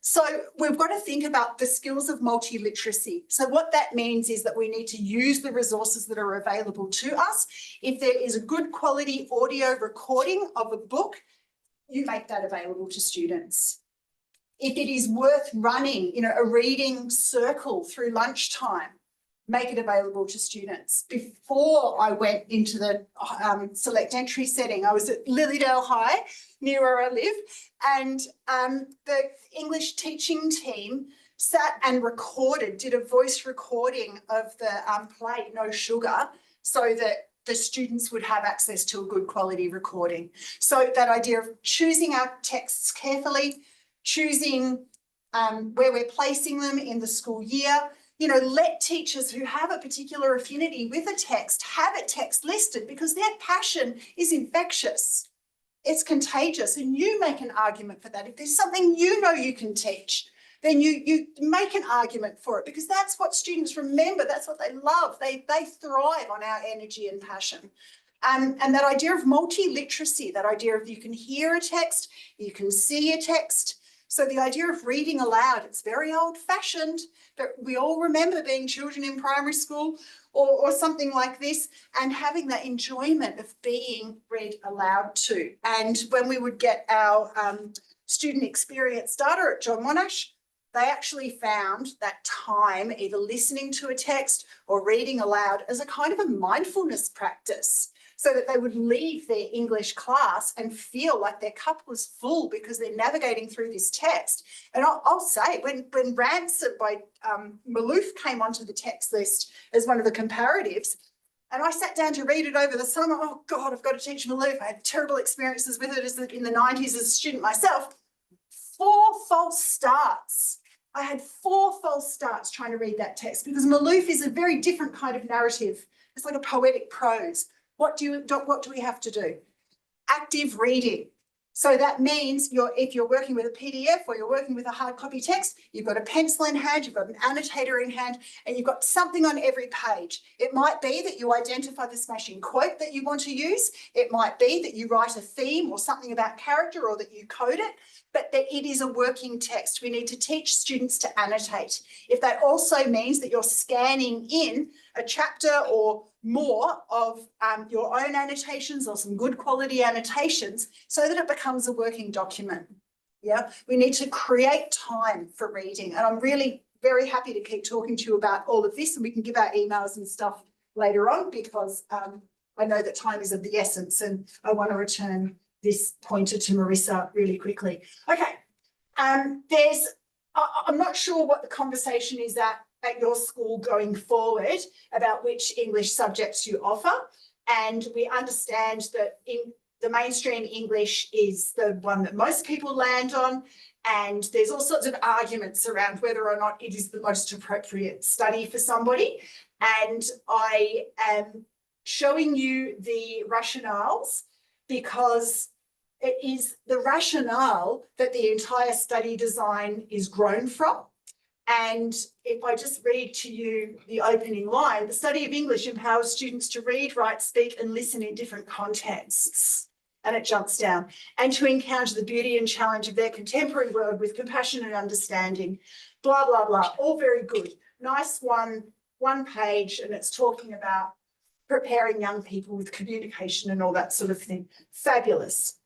So we've got to think about the skills of multiliteracy. So what that means is that we need to use the resources that are available to us. If there is a good quality audio recording of a book, you make that available to students. If it is worth running, a reading circle through lunchtime, make it available to students. Before I went into the select entry setting, I was at Lilydale High, near where I live, and the English teaching team sat and did a voice recording of the play No Sugar, so that the students would have access to a good quality recording. So that idea of choosing our texts carefully, choosing where we're placing them in the school year, let teachers who have a particular affinity with a text have a text listed, because their passion is infectious. It's contagious, and you make an argument for that. If there's something you can teach, then you make an argument for it, because that's what students remember. That's what they love. They thrive on our energy and passion. And that idea of multiliteracy, that idea of you can hear a text, you can see a text. So the idea of reading aloud, it's very old-fashioned, but we all remember being children in primary school or something like this, and having that enjoyment of being read aloud to. And when we would get our student experience data at John Monash, they actually found that time, either listening to a text or reading aloud, as a kind of a mindfulness practice, so that they would leave their English class and feel like their cup was full because they're navigating through this text. And I'll say, when Ransom by Maloof came onto the text list as one of the comparatives, and I sat down to read it over the summer, oh God, I've got to teach Maloof. I had terrible experiences with it in the 90s as a student myself. 4 false starts. I had 4 false starts trying to read that text, because Maloof is a very different kind of narrative. It's like a poetic prose. What do we have to do? Active reading. So that means if you're working with a PDF or you're working with a hard copy text, you've got a pencil in hand, you've got an annotator in hand, and you've got something on every page. It might be that you identify the smashing quote that you want to use. It might be that you write a theme or something about character, or that you code it, but that it is a working text. We need to teach students to annotate. If that also means that you're scanning in a chapter or more of your own annotations, or some good quality annotations, so that it becomes a working document. Yeah, we need to create time for reading. And I'm really very happy to keep talking to you about all of this, and we can give our emails and stuff later on, because I know that time is of the essence, and I want to return this pointer to Marissa really quickly. Okay, I'm not sure what the conversation is at your school going forward about which English subjects you offer. And we understand that the mainstream English is the one that most people land on. And there's all sorts of arguments around whether or not it is the most appropriate study for somebody. And I am showing you the rationales, because it is the rationale that the entire study design is grown from. And if I just read to you the opening line, the study of English empowers students to read, write, speak, and listen in different contexts. And it jumps down. And to encounter the beauty and challenge of their contemporary world with compassion and understanding. Blah, blah, blah. All very good. Nice one page, and it's talking about preparing young people with communication and all that sort of thing. Fabulous.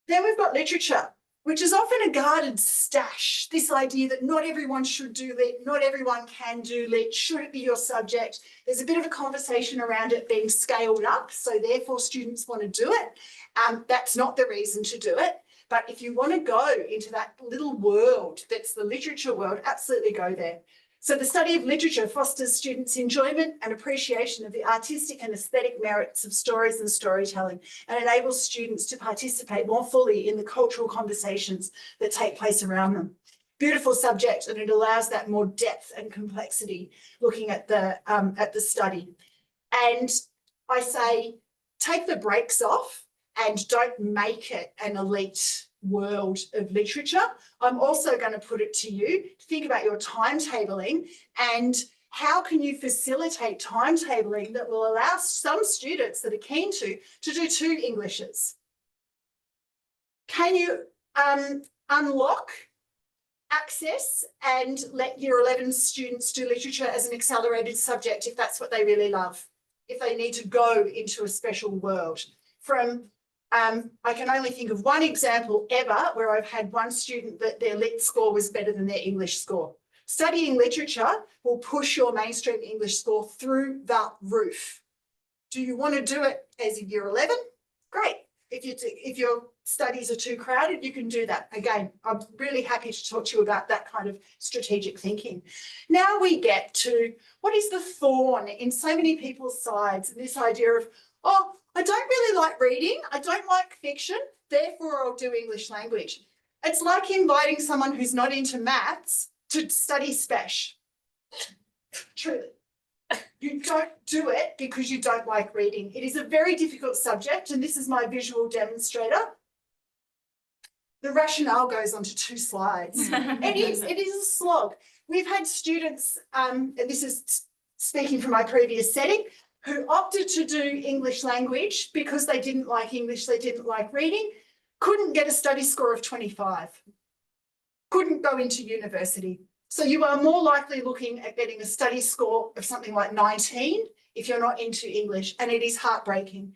Then we've got literature, which is often a guarded stash, this idea that not everyone should do lit, not everyone can do lit, should it be your subject? There's a bit of a conversation around it being scaled up, so therefore students want to do it. That's not the reason to do it, but if you want to go into that little world that's the literature world, absolutely go there. So the study of literature fosters students' enjoyment and appreciation of the artistic and aesthetic merits of stories and storytelling, and enables students to participate more fully in the cultural conversations that take place around them. Beautiful subject, and it allows that more depth and complexity looking at the study. And I say, take the brakes off and don't make it an elite world of literature. I'm also going to put it to you to think about your timetabling, and how can you facilitate timetabling that will allow some students that are keen to do 2 Englishes. Can you unlock access and let year 11 students do literature as an accelerated subject if that's what they really love, if they need to go into a special world. I can only think of one example ever where I've had one student that their lit score was better than their English score. Studying literature will push your mainstream English score through the roof. Do you want to do it as a year 11? Great. If your studies are too crowded, you can do that. Again, I'm really happy to talk to you about that kind of strategic thinking. Now we get to what is the thorn in so many people's sides, and this idea of, oh, I don't really like reading, I don't like fiction, therefore I'll do English language. It's like inviting someone who's not into maths to study spesh. Truly. You don't do it because you don't like reading. It is a very difficult subject, and this is my visual demonstrator. The rationale goes onto 2 slides. It is a slog. We've had students, and this is speaking from my previous setting, who opted to do English language because they didn't like English, they didn't like reading, couldn't get a study score of 25, couldn't go into university. So you are more likely looking at getting a study score of something like 19 if you're not into English, and it is heartbreaking.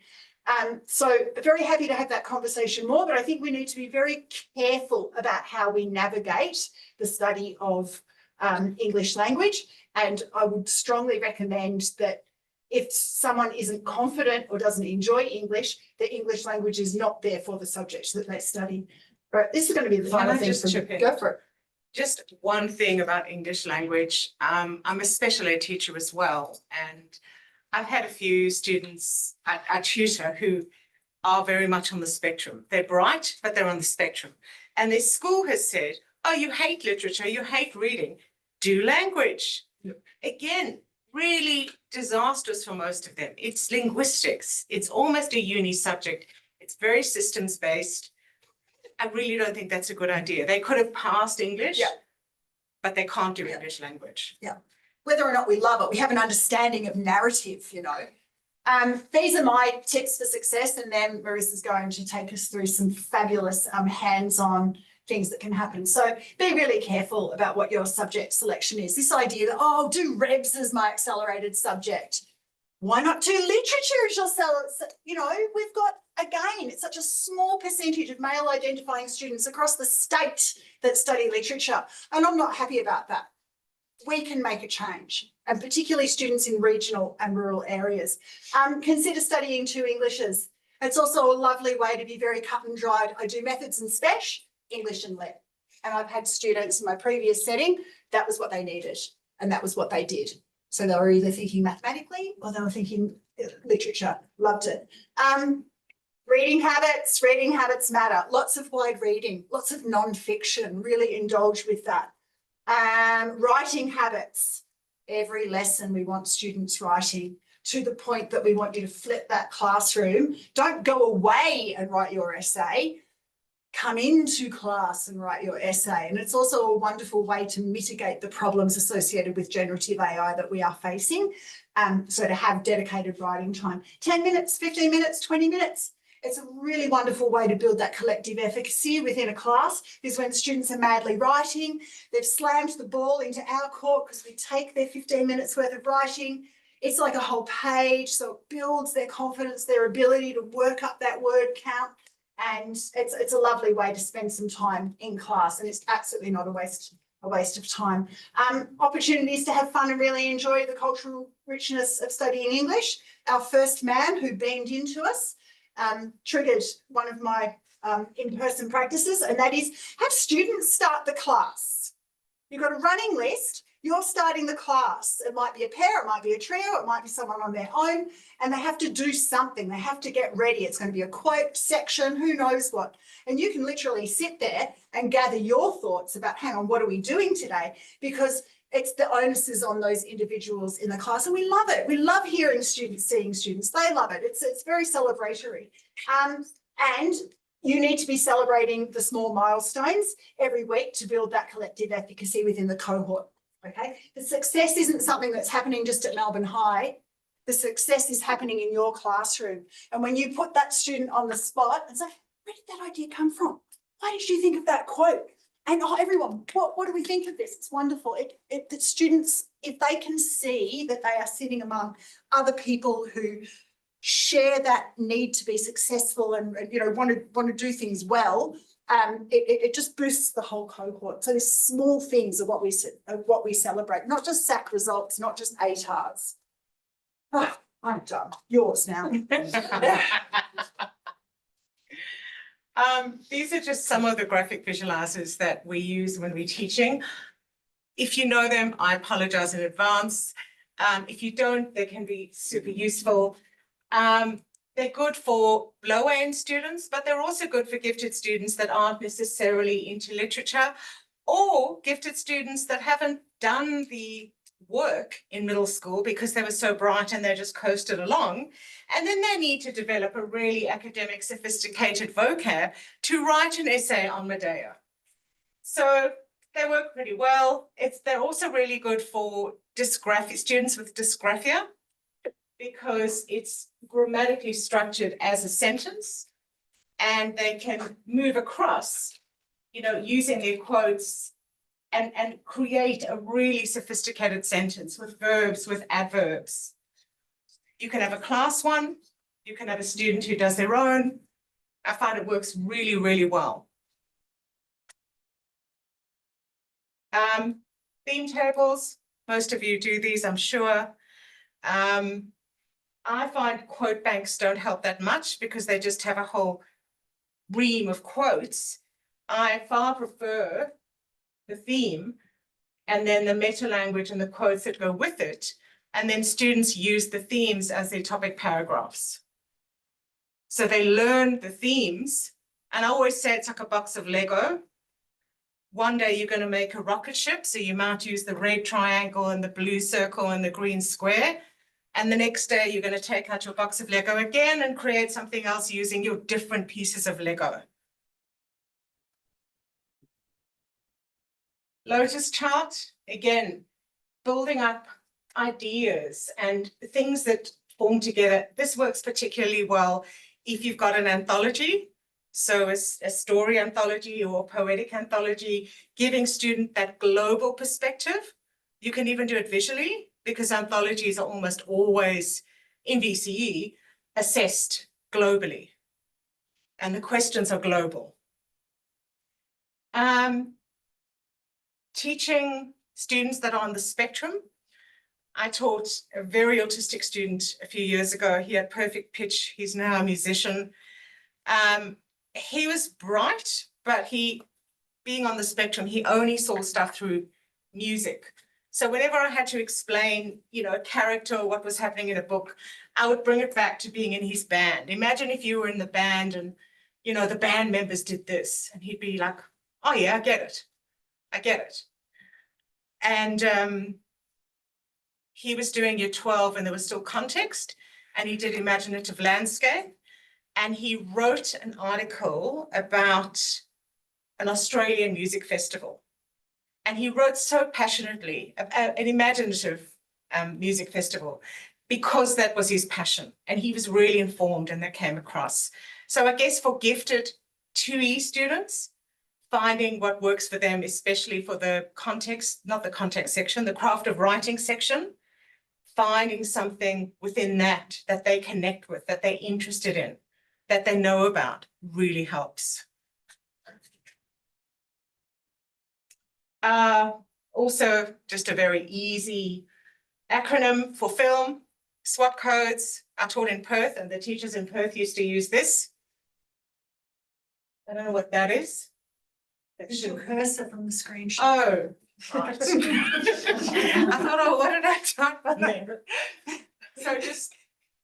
So very happy to have that conversation more, but I think we need to be very careful about how we navigate the study of English language. And I would strongly recommend that if someone isn't confident or doesn't enjoy English, the English language is not there for the subjects that they study. Right, this is going to be the final thing. Go for it. Just one thing about English language. I'm a special ed teacher as well, and I've had a few students I tutor who are very much on the spectrum. They're bright, but they're on the spectrum. And their school has said, oh, you hate literature, you hate reading, do language. Yep. Again, really disastrous for most of them. It's linguistics. It's almost a uni subject. It's very systems-based. I really don't think that's a good idea. They could have passed English, but they can't do English language. Yeah. Whether or not we love it, we have an understanding of narrative, you know. These are my tips for success, and then Marissa's going to take us through some fabulous hands-on things that can happen. So be really careful about what your subject selection is. This idea that, oh, I'll do Rebs as my accelerated subject. Why not do literature as your, you know, we've got, again, it's such a small percentage of male identifying students across the state that study literature. And I'm not happy about that. We can make a change, and particularly students in regional and rural areas. Consider studying 2 Englishes. It's also a lovely way to be very cut and dried. I do methods and spesh, English and lit. And I've had students in my previous setting, that was what they needed, and that was what they did. So they were either thinking mathematically or they were thinking literature. Loved it. Reading habits matter. Lots of wide reading, lots of non-fiction, really indulge with that. Writing habits. Every lesson we want students writing, to the point that we want you to flip that classroom. Don't go away and write your essay. Come into class and write your essay. And it's also a wonderful way to mitigate the problems associated with generative AI that we are facing. So to have dedicated writing time, 10 minutes, 15 minutes, 20 minutes. It's a really wonderful way to build that collective efficacy within a class, is when students are madly writing, they've slammed the ball into our court because we take their 15 minutes worth of writing. It's like a whole page, so it builds their confidence, their ability to work up that word count. And it's a lovely way to spend some time in class, and it's absolutely not a waste of time. Opportunities to have fun and really enjoy the cultural richness of studying English. Our first man who beamed into us triggered one of my in-person practices, and that is have students start the class. You've got a running list. You're starting the class. It might be a pair, it might be a trio, it might be someone on their own, and they have to do something. They have to get ready. It's going to be a quote section, who knows what. And you can literally sit there and gather your thoughts about, hang on, what are we doing today? Because it's the onus is on those individuals in the class, and we love it. We love hearing students, seeing students. They love it. It's very celebratory. And you need to be celebrating the small milestones every week to build that collective efficacy within the cohort. Okay, the success isn't something that's happening just at Melbourne High. The success is happening in your classroom. And when you put that student on the spot and say, where did that idea come from? why did you think of that quote? And oh, everyone, what do we think of this? It's wonderful. That students, if they can see that they are sitting among other people who share that need to be successful and you know want to do things well, it just boosts the whole cohort. So these small things are what we celebrate, not just SAC results, not just ATARs. Oh, I'm done. Yours now. These are just some of the graphic visualizers that we use when we're teaching. If you know them, I apologize in advance. If you don't, they can be super useful. They're good for lower end students, but they're also good for gifted students that aren't necessarily into literature, or gifted students that haven't done the work in middle school because they were so bright and they just coasted along. And then they need to develop a really academic, sophisticated vocab to write an essay on Medea. So they work pretty well. They're also really good for students with dysgraphia, because it's grammatically structured as a sentence and they can move across, you know, using their quotes and create a really sophisticated sentence with verbs, with adverbs. You can have a class one, you can have a student who does their own. I find it works really, really well. Theme tables, most of you do these, I'm sure. I find quote banks don't help that much because they just have a whole ream of quotes. I far prefer the theme and then the meta language and the quotes that go with it. And then students use the themes as their topic paragraphs. So they learn the themes. And I always say it's like a box of Lego. One day you're going to make a rocket ship. So you might use the red triangle and the blue circle and the green square. And the next day you're going to take out your box of Lego again and create something else using your different pieces of Lego. Lotus chart, again, building up ideas and things that form together. This works particularly well if you've got an anthology. So a story anthology or a poetic anthology, giving student that global perspective. You can even do it visually, because anthologies are almost always in VCE assessed globally. And the questions are global. Teaching students that are on the spectrum. I taught a very autistic student a few years ago. He had perfect pitch. He's now a musician. He was bright, but being on the spectrum, he only saw stuff through music. So whenever I had to explain, you know, a character or what was happening in a book, I would bring it back to being in his band. Imagine if you were in the band and, you know, the band members did this, and he'd be like, oh yeah, I get it. I get it. And he was doing year 12 and there was still context, and he did imaginative landscape. And he wrote an article about an Australian music festival. And he wrote so passionately about an imaginative music festival, because that was his passion. And he was really informed, and that came across. So I guess for gifted 2E students, finding what works for them, especially for the context, not the context section, the craft of writing section, finding something within that they connect with, that they're interested in, that they know about, really helps. Also, just a very easy acronym for film, SWOT codes. I taught in Perth, and the teachers in Perth used to use this. I don't know what that is. There's your cursor from the screenshot. Oh, right. I thought, oh, what did I type on there? So just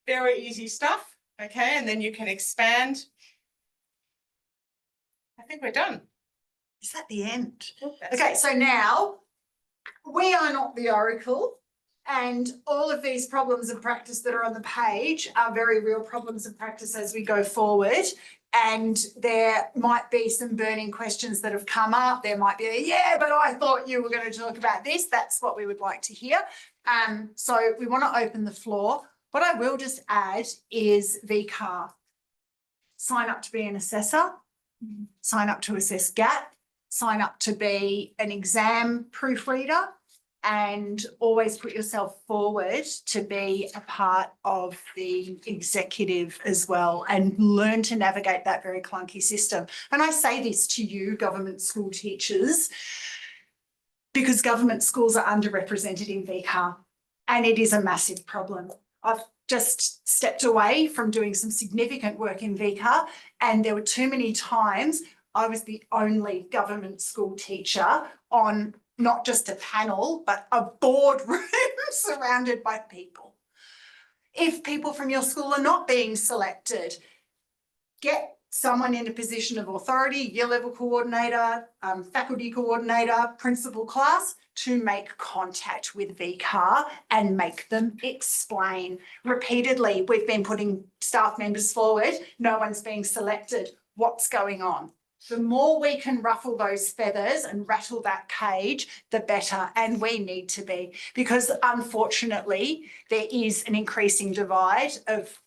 very easy stuff, okay? And then you can expand. I think we're done. Is that the end? Okay, So now we are not the oracle, and all of these problems of practice that are on the page are very real problems of practice as we go forward. And there might be some burning questions that have come up. There might be yeah, but I thought you were going to talk about this. That's what we would like to hear. So we want to open the floor. What I will just add is VCAR. Sign up to be an assessor. sign up to assess GAT, sign up to be an exam proofreader, and always put yourself forward to be a part of the executive as well, and learn to navigate that very clunky system. And I say this to you, government school teachers, because government schools are underrepresented in VCAR, and it is a massive problem. I've just stepped away from doing some significant work in VCAR, and there were too many times I was the only government school teacher on not just a panel, but a boardroom surrounded by people. If people from your school are not being selected, get someone in a position of authority, year level coordinator, faculty coordinator, principal class, to make contact with VCAR and make them explain. Repeatedly, we've been putting staff members forward, no one's being selected. What's going on? The more we can ruffle those feathers and rattle that cage, the better. And we need to be, because unfortunately, there is an increasing divide of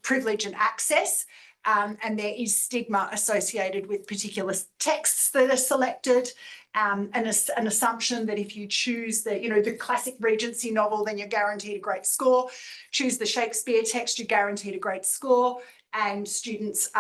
privilege and access. And there is stigma associated with particular texts that are selected, and an assumption that if you choose the classic Regency novel, then you're guaranteed a great score. Choose the Shakespeare text, you're guaranteed a great score. And students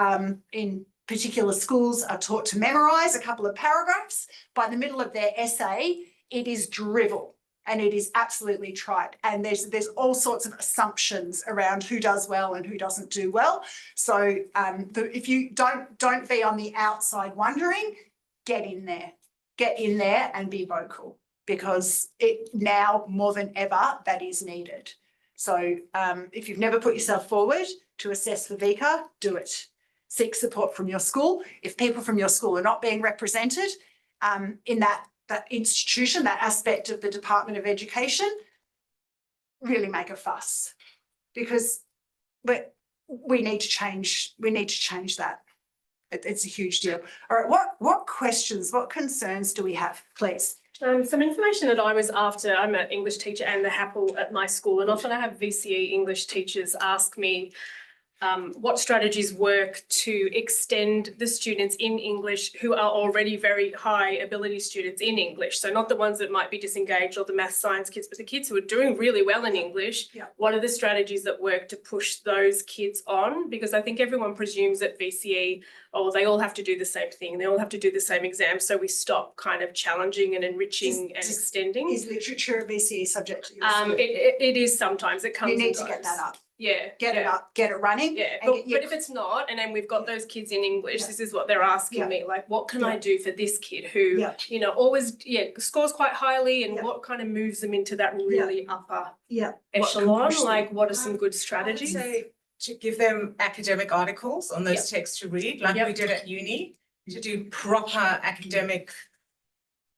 in particular schools are taught to memorise a couple of paragraphs. By the middle of their essay, it is drivel. And it is absolutely trite. And there's all sorts of assumptions around who does well and who doesn't do well. So if you don't be on the outside wondering, get in there and be vocal, because it now more than ever that is needed. So if you've never put yourself forward to assess for VCAR, do it. Seek support from your school. If people from your school are not being represented in that institution, that aspect of the Department of Education, really make a fuss, because we need to change. We need to change that. It's a huge deal. All right, what questions, what concerns do we have, please? Some information that I was after. I'm an English teacher and the HAPL at my school, and often I have VCE English teachers ask me what strategies work to extend the students in English who are already very high ability students in English. So not the ones that might be disengaged or the math science kids, but the kids who are doing really well in English. Yeah. What are the strategies that work to push those kids on? Because I think everyone presumes at VCE, oh, they all have to do the same thing. They all have to do the same exam. So we stop kind of challenging and enriching and extending. Is literature a VCE subject? It is sometimes. It comes. You need and to goes. get that up. Yeah. Get it up, get it running. Yeah, but if it's not, and then we've got those kids in English, this is what they're asking me, like, what can I do for this kid who, always, scores quite highly, and what kind of moves them into that really upper echelon? Like, what are some good strategies? I would say to give them academic articles on those texts to read, like we did at uni, to do proper academic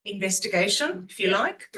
investigation, if you like.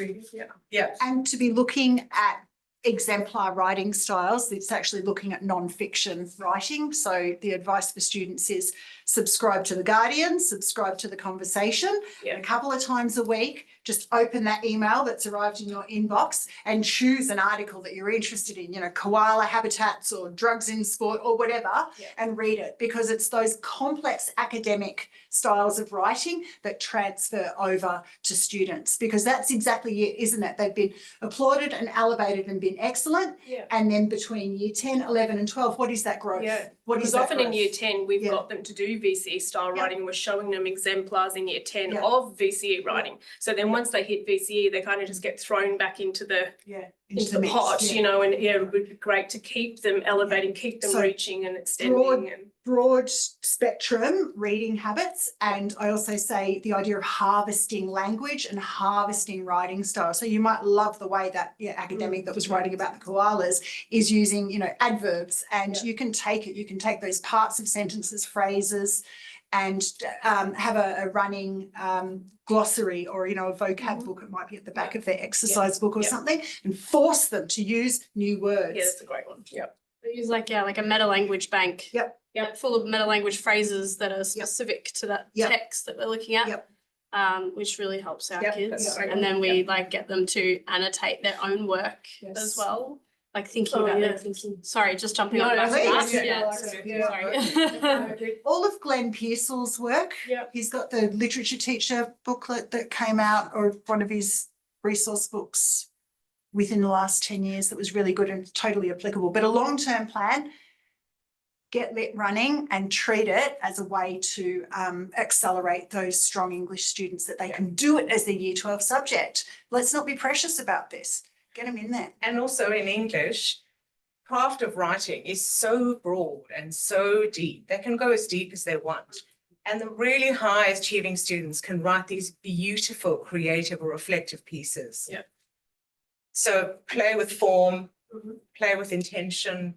Yeah. And to be looking at exemplar writing styles. It's actually looking at non-fiction writing. So the advice for students is subscribe to The Guardian, subscribe to The Conversation. A couple of times a week, just open that email that's arrived in your inbox and choose an article that you're interested in, koala habitats or drugs in sport or whatever, and read it, because it's those complex academic styles of writing that transfer over to students, because that's exactly it, isn't it? They've been applauded and elevated and been excellent. And then between year 10, 11 and 12, what is that growth? What is that often growth? in year 10, we've got them to do VCE style writing, and we're showing them exemplars in year 10 of VCE writing. So then once they hit VCE, they kind of just get thrown back into the into the pot, and it would be great to keep them elevating, keep them reaching and extending. Broad spectrum reading habits. And I also say the idea of harvesting language and harvesting writing style. So you might love the way that academic that was writing about the koalas is using, adverbs, and you can take it, you can take those parts of sentences, phrases, and have a running glossary or, a vocab book. It might be at the back of their exercise book or something, and force them to use new words. Yeah, that's a great one. We use like a meta language bank. Full of meta language phrases that are specific to that text that we're looking at. Which really helps our kids. And then we get them to annotate their own work as well. like thinking Oh, about yeah, it. thinking. Sorry, just jumping No, on the back of please. that. Yeah, Sorry. All of Glenn Pearsall's work. Yep. He's got the literature teacher booklet that came out, or one of his resource books within the last 10 years that was really good and totally applicable. But a long-term plan, get Lit running and treat it as a way to accelerate those strong English students, that they can do it as their Year 12 subject. Let's not be precious about this. Get them in there. And also in English, craft of writing is so broad and so deep. They can go as deep as they want. And the really high achieving students can write these beautiful, creative or reflective pieces. Yeah. So play with form, Mhm. play with intention,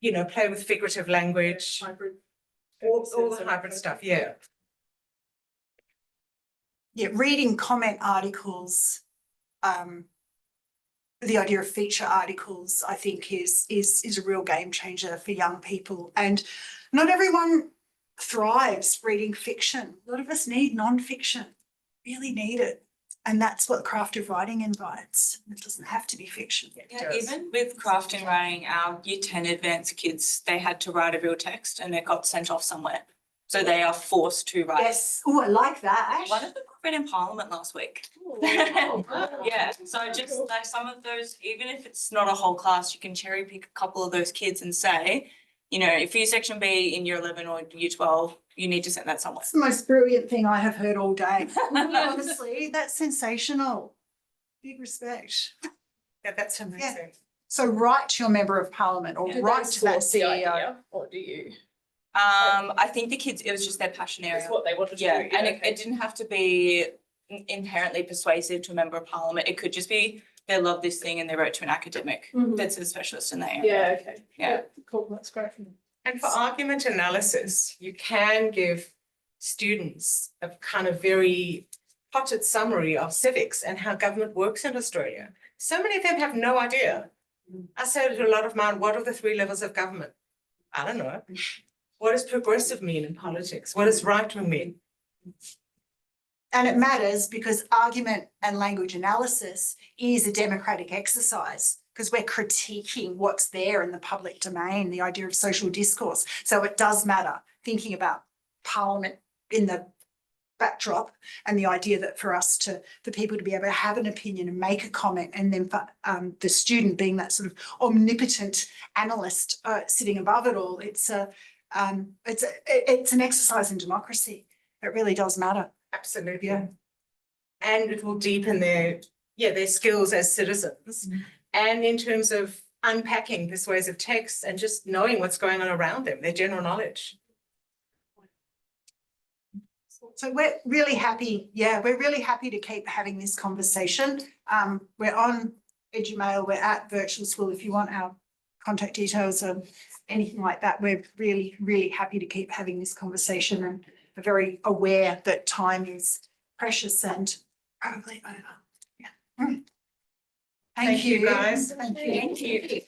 you know, play with figurative language, Hybrid. all the hybrid stuff, yeah. Yeah, reading comment articles, the idea of feature articles, I think is a real game changer for young people. And not everyone thrives reading fiction. A lot of us need non-fiction, really need it. And that's what craft of writing invites. It doesn't have to be fiction. Yeah, even with craft and writing, our year 10 advanced kids, they had to write a real text and it got sent off somewhere. So they are forced to write. Yes. Oh, I like that. One of them read in Parliament last week. Oh, Yeah, so just like some of those, even if it's not a whole class, you can cherry pick a couple of those kids and say, you know, if you're section B in year 11 or year 12, you need to send that somewhere. That's the most brilliant thing I have heard all day. Honestly, that's sensational. Big respect. Yeah, that's amazing. So write to your member of parliament or Do write they to that source the CEO. idea, or do you? I think the kids, it was just their passion area. That's what they wanted to do. Yeah, and okay. it didn't have to be inherently persuasive to a member of parliament. It could just be they love this thing and they wrote to an academic Mhm. that's a specialist in that area. Yeah, okay. Yeah. Cool, that's great. And for argument analysis, you can give students a kind of very potted summary of civics and how government works in Australia. So many of them have no idea. I say to a lot of mine, what are the 3 levels of government? I don't know. What does progressive mean in politics? What does right wing mean? And it matters because argument and language analysis is a democratic exercise because we're critiquing what's there in the public domain, the idea of social discourse. So it does matter thinking about parliament in the backdrop and the idea that for people to be able to have an opinion and make a comment, and then for the student being that sort of omnipotent analyst sitting above it all, it's an exercise in democracy. It really does matter. Absolutely. Yeah. And it will deepen their skills as citizens. And in terms of unpacking persuasive texts and just knowing what's going on around them, their general knowledge. So we're really happy. Yeah, we're really happy to keep having this conversation. We're on EduMail, we're at Virtual School. If you want our contact details or anything like that, we're really, really happy to keep having this conversation, and are very aware that time is precious and probably over. Yeah. Thank Thank you, you guys. Thank you. Thank you.